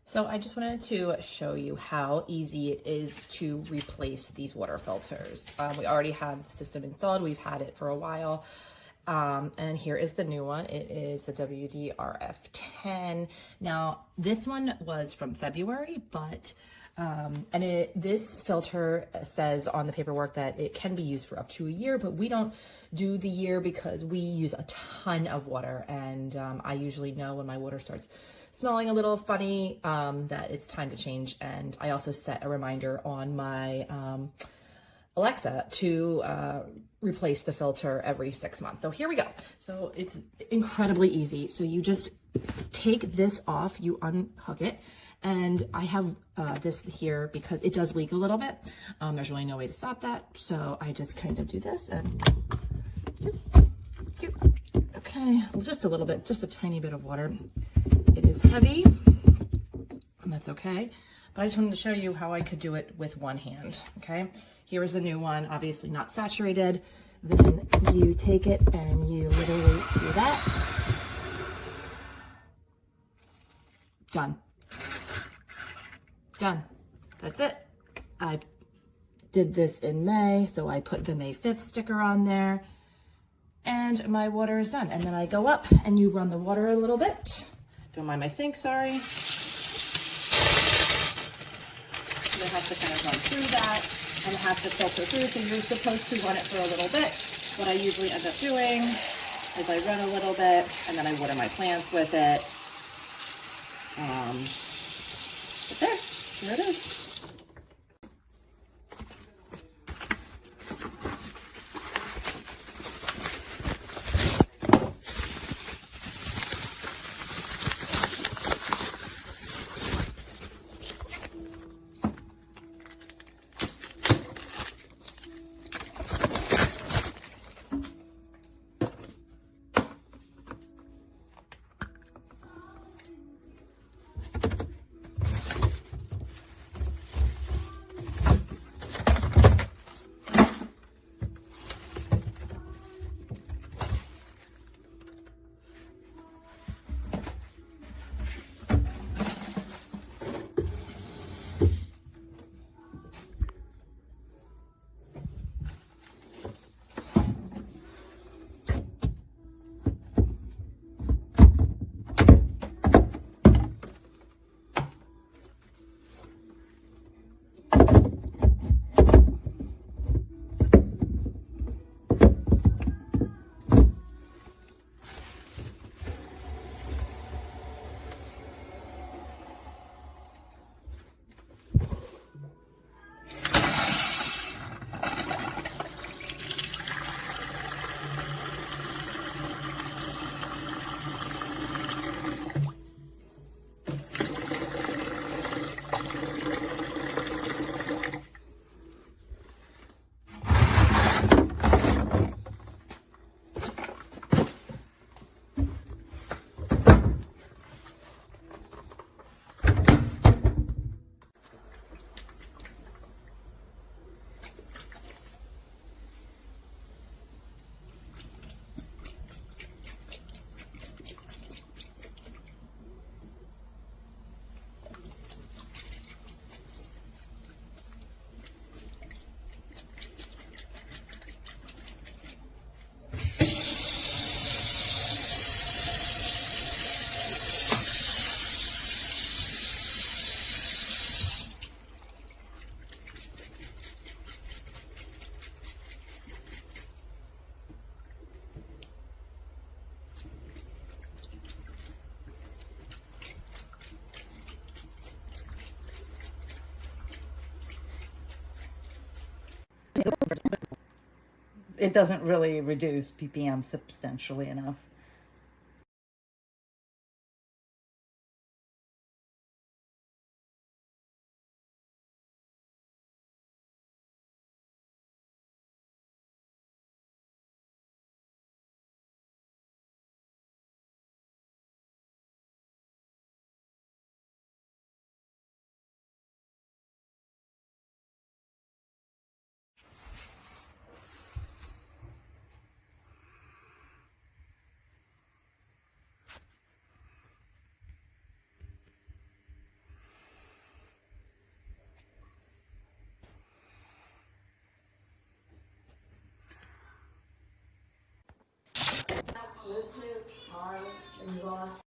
So I just wanted to show you how easy it is to replace these water filters. We already have the system installed. We've had it for a while. And here is the new one. It is the WD RF10. Now, this one was from February, but this filter says on the paperwork that it can be used for up to a year, but we don't do the year because we use a ton of water, and I usually know when my water starts smelling a little funny that it's time to change. And I also set a reminder on my Alexa to replace the filter every 6 months. So here we go. So it's incredibly easy. So you just take this off, you unhook it, and I have this here because it does leak a little bit. There's really no way to stop that. So I just kind of do this and okay, just a little bit, just a tiny bit of water. It is heavy, and that's okay. But I just wanted to show you how I could do it with one hand, okay? Here is the new one, obviously not saturated. Then you take it and you literally do that. Done. Done. That's it. I did this in May, so I put the May 5th sticker on there, and my water is done. And then I go up and you run the water a little bit. Don't mind my sink, sorry. I have to kind of run through that and have to filter through, so you're supposed to run it for a little bit. What I usually end up doing is I run a little bit and then I water my plants with it. But here it is. It doesn't really reduce ppm substantially enough. Live to, hard, exhaust.